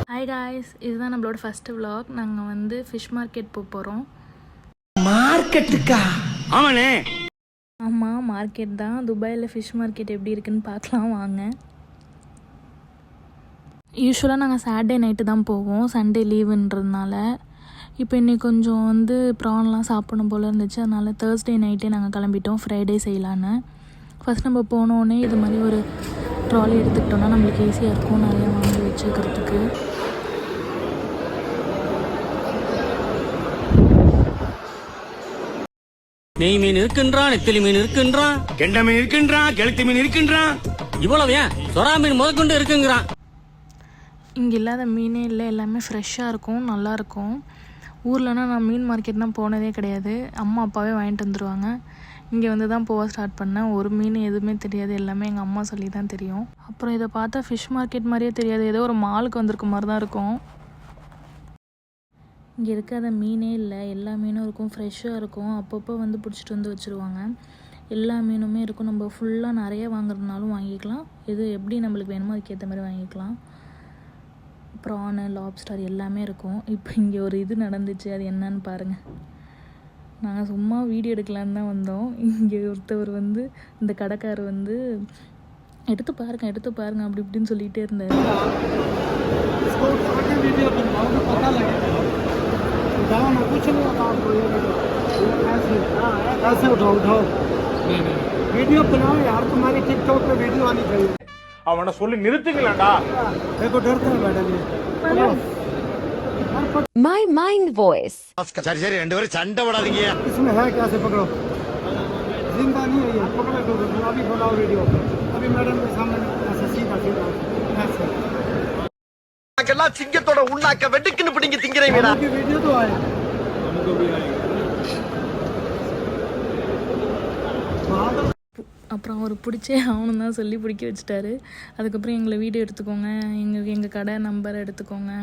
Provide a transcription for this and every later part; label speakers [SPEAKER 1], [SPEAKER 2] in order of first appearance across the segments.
[SPEAKER 1] Hi guys, இதுதான் நம்மளோட first vlog. நாங்கள் வந்து ஃபிஷ் மார்க்கெட் போகிறோம்.
[SPEAKER 2] மார்க்கெட்டுக்கா? ஆமாண்ணே.
[SPEAKER 1] ஆமாம், மார்க்கெட் தான். துபாயில் ஃபிஷ் மார்க்கெட் எப்படி இருக்குன்னு பார்க்கலாம் வாங்க. யூஸ்வலாக நாங்கள் சாட்டர்டே நைட்டு தான் போவோம், சண்டே லீவுன்றதுனால. இப்போ இன்றைக்கி கொஞ்சம் வந்து ப்ரான்லாம் சாப்பிடணும் போல் இருந்துச்சு, அதனால் தேர்ஸ்டே நைட்டே நாங்கள் கிளம்பிட்டோம் ஃப்ரைடே செய்யலான்னு. ஃபஸ்ட் நம்ம போனோடனே இது மாதிரி ஒரு ட்ராலி எடுத்துக்கிட்டோன்னா நம்மளுக்கு ஈஸியாக இருக்கும் நிறையா வாங்கி வச்சுக்கிறதுக்கு.
[SPEAKER 2] நெய் மீன் இருக்கின்றான், நெத்திலி மீன் இருக்கின்றான், கெண்ட மீன் இருக்கின்றான், கெளுத்தி மீன் இருக்கின்றான், இவ்வளவு ஏன் சொரா மீன் முதற்கொண்டு இருக்குங்கிறான்.
[SPEAKER 1] இங்கே இல்லாத மீனே இல்லை, எல்லாமே ஃப்ரெஷ்ஷாக இருக்கும், நல்லாயிருக்கும். ஊர்லனா நான் மீன் மார்க்கெட் தான் போனதே கிடையாது, அம்மா அப்பாவே வாங்கிட்டு வந்துடுவாங்க. இங்கே வந்து தான் போக ஸ்டார்ட் பண்ணேன். ஒரு மீன் எதுவுமே தெரியாது, எல்லாமே எங்கள் அம்மா சொல்லி தான் தெரியும். அப்புறம் இதை பார்த்தா ஃபிஷ் மார்க்கெட் மாதிரியே தெரியாது, ஏதோ ஒரு மாலுக்கு வந்திருக்க மாதிரி தான் இருக்கும். இங்கே இருக்காத மீனே இல்லை, எல்லா மீனும் இருக்கும், ஃப்ரெஷ்ஷாக இருக்கும். அப்பப்போ வந்து பிடிச்சிட்டு வந்து வச்சுருவாங்க. எல்லா மீனுமே இருக்கும். நம்ம ஃபுல்லாக நிறைய வாங்குறதுனாலும் வாங்கிக்கலாம், எது எப்படி நம்மளுக்கு வேணுமோ அதுக்கேற்ற மாதிரி வாங்கிக்கலாம். ப்ரானு, லாப்ஸ்டர் எல்லாமே இருக்கும். இப்போ இங்கே ஒரு இது நடந்துச்சு, அது என்னன்னு பாருங்கள். நாங்கள் சும்மா வீடியோ எடுக்கலான்னு தான் வந்தோம். இங்கே ஒருத்தவர் வந்து இந்த கடைக்காரர் வந்து எடுத்து பாருங்க அப்படி இப்படின்னு சொல்லிகிட்டே இருந்தார்.
[SPEAKER 3] அவனை சொல்லி நிறுத்துங்களா?
[SPEAKER 4] My mind voice.
[SPEAKER 5] சரி சரி, ரெண்டு பேரும் சண்டை போடாதீங்க.
[SPEAKER 6] इसमें है क्या से पकड़ो, जिंदा नहीं है ये, पकड़ो तो अभी बनाओ वीडियो, अभी मैडम के सामने ऐसे सीधा ऐसे
[SPEAKER 5] நாங்கெல்லாம் சிங்கத்தோட உண்ணாக்க வெட்டுக்குன்னு பிடிங்க திங்கிறீங்கடா.
[SPEAKER 6] वीडियो तो आए हमको भी आएगा.
[SPEAKER 1] அப்புறம் அவர் பிடிச்சே ஆகணும் தான் சொல்லி பிடிக்க வச்சுட்டாரு. அதுக்கப்புறம் எங்களை வீடியோ எடுத்துக்கோங்க, எங்கள் கடை நம்பர் எடுத்துக்கோங்க,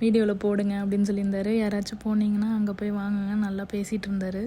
[SPEAKER 1] வீடியோவில் போடுங்க அப்படின்னு சொல்லியிருந்தாரு. யாராச்சும் போனீங்கன்னா அங்கே போய் வாங்குங்க, நல்லா பேசிகிட்டு இருந்தார்.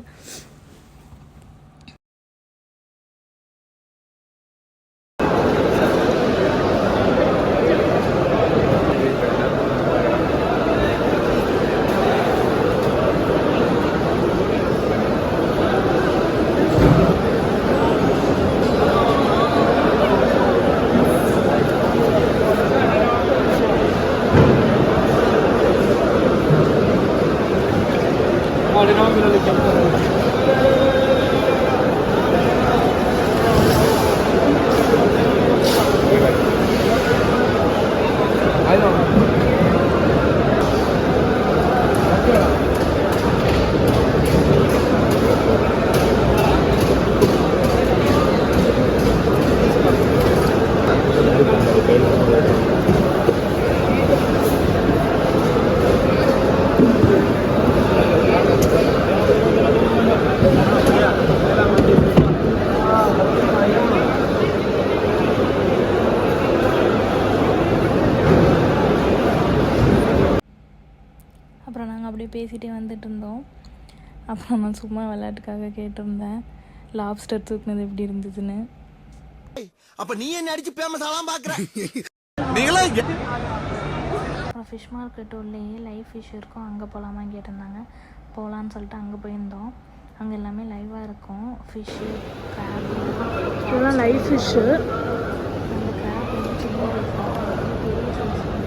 [SPEAKER 1] அப்புறம் நாங்கள் அப்படியே பேசிகிட்டே வந்துட்டு இருந்தோம். அப்புறம் நான் சும்மா விளையாட்டுக்காக கேட்டிருந்தேன் லாப்ஸ்டர் தூக்குனது எப்படி இருந்ததுன்னு.
[SPEAKER 5] அப்ப நீ என்ன அடிச்சு ஃபேமஸ் ஆலாம் பாக்குற? நீங்களே
[SPEAKER 1] அப்புறம் ஃபிஷ் மார்க்கெட் உள்ளேயே லைவ் ஃபிஷ் இருக்கும், அங்கே போகலாமான்னு கேட்டிருந்தாங்க. போகலான்னு சொல்லிட்டு அங்கே போயிருந்தோம். அங்கே எல்லாமே லைவாக இருக்கும், ஃபிஷ்ஷு, கிராப், இதெல்லாம் லைவ் ஃபிஷ்ஷு. அந்த கிராப் வந்து சின்ன இருக்கும், பெரிய சைஸ் ஃபிஷ்ஷு.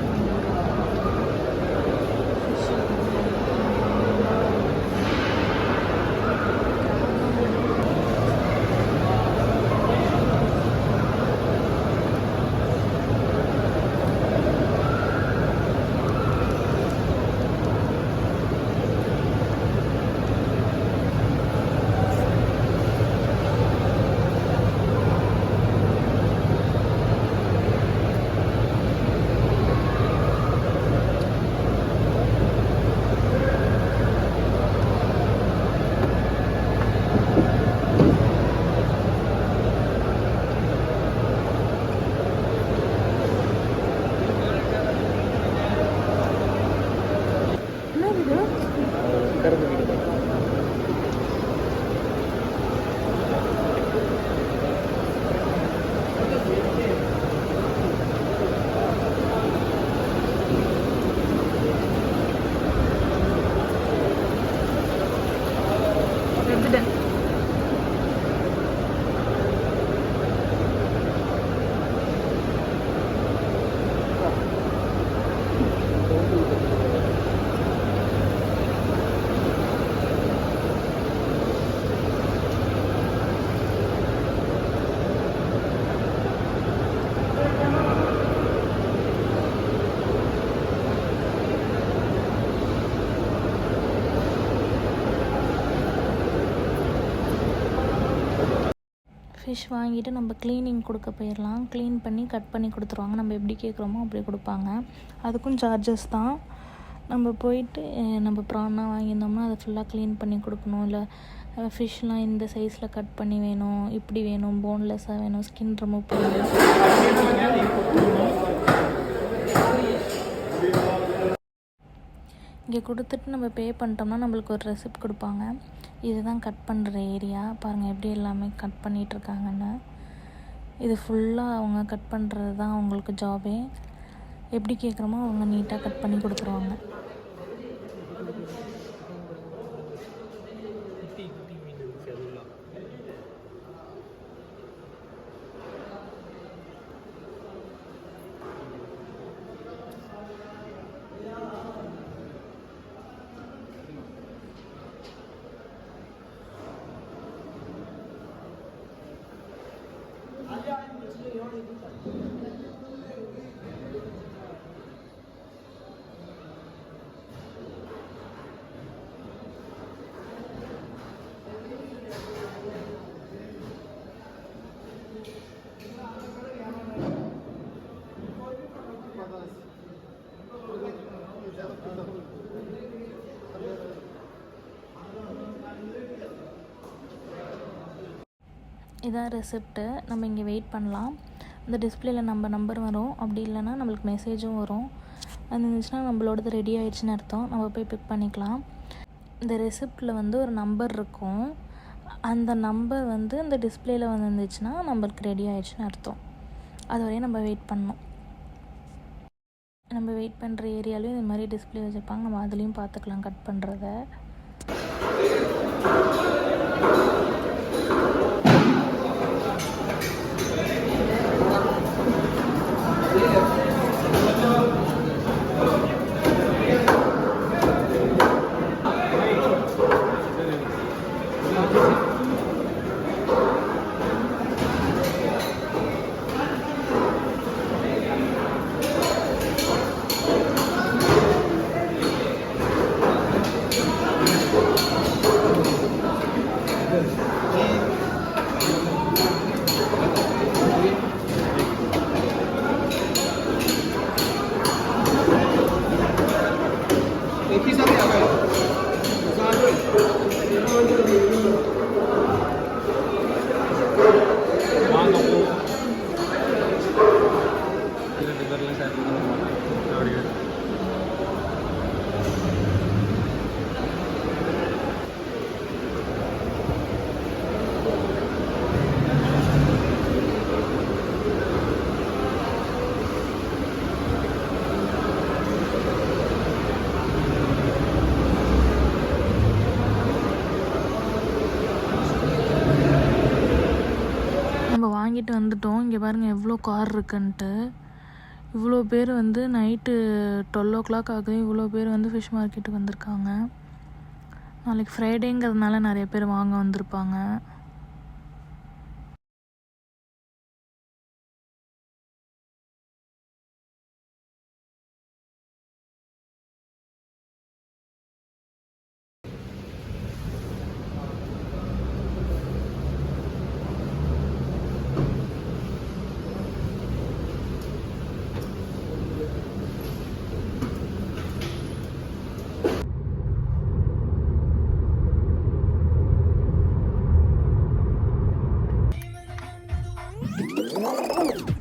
[SPEAKER 1] ஃபிஷ் வாங்கிட்டு நம்ம க்ளீனிங் கொடுக்க போயிடலாம். க்ளீன் பண்ணி கட் பண்ணி கொடுத்துருவாங்க. நம்ம எப்படி கேட்குறோமோ அப்படி கொடுப்பாங்க. அதுக்கும் சார்ஜஸ் தான். நம்ம போயிட்டு நம்ம ப்ரான்லாம் வாங்கியிருந்தோம்னா அதை ஃபுல்லாக க்ளீன் பண்ணி கொடுக்கணும். இல்லை ஃபிஷ்லாம் இந்த சைஸில் கட் பண்ணி வேணும், இப்படி வேணும், போன்லெஸ்ஸாக வேணும், ஸ்கின் ரிமூவ் பண்ணணும். இங்கே கொடுத்துட்டு நம்ம பே பண்ணிட்டோம்னா நம்மளுக்கு ஒரு ரெசிப்ட் கொடுப்பாங்க. இதுதான் கட் பண்ணுற ஏரியா. பாருங்கள் எப்படி எல்லாமே கட் பண்ணிகிட்ருக்காங்கன்னு. இது ஃபுல்லாக அவங்க கட் பண்ணுறது தான் அவங்களுக்கு ஜாபே. எப்படி கேட்குறோமோ அவங்க நீட்டாக கட் பண்ணி கொடுத்துருவாங்க. இதான் ரெசிப்ட்டு. நம்ம இங்கே வெயிட் பண்ணலாம். இந்த டிஸ்பிளேயில் நம்ம நம்பர் வரும். அப்படி இல்லைன்னா நம்மளுக்கு மெசேஜும் வரும். அது இருந்துச்சுன்னா நம்மளோடது ரெடி ஆகிடுச்சின்னு அர்த்தம். நம்ம போய் பிக் பண்ணிக்கலாம். இந்த ரெசிப்டில் வந்து ஒரு நம்பர் இருக்கும். அந்த நம்பர் வந்து இந்த டிஸ்பிளேயில் வந்துருந்துச்சுன்னா நம்மளுக்கு ரெடி ஆகிடுச்சின்னு அர்த்தம். அது வரையும் நம்ம வெயிட் பண்ணணும். நம்ம வெயிட் பண்ணுற ஏரியாலையும் இது மாதிரி டிஸ்பிளே வச்சுருப்பாங்க. நம்ம அதுலேயும் பார்த்துக்கலாம் கட் பண்ணுறத. வாங்கிட்டு வந்துட்டோம். இங்கே பாருங்கள் எவ்வளோ கார் இருக்குன்ட்டு. இவ்வளோ பேர் வந்து நைட்டு 12 o'clock ஆகுது. இவ்வளோ பேர் வந்து ஃபிஷ் மார்க்கெட்டுக்கு வந்திருக்காங்க. நாளைக்கு ஃப்ரைடேங்கிறதுனால நிறைய பேர் வாங்க வந்திருப்பாங்க.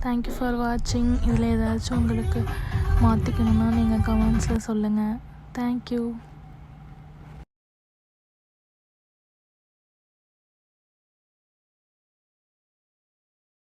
[SPEAKER 1] தேங்க்யூ ஃபார் வாட்சிங். இதில் ஏதாச்சும் உங்களுக்கு மாற்றிக்கணுன்னா நீங்கள் கமெண்ட்ஸில் சொல்லுங்கள். தேங்க்யூ.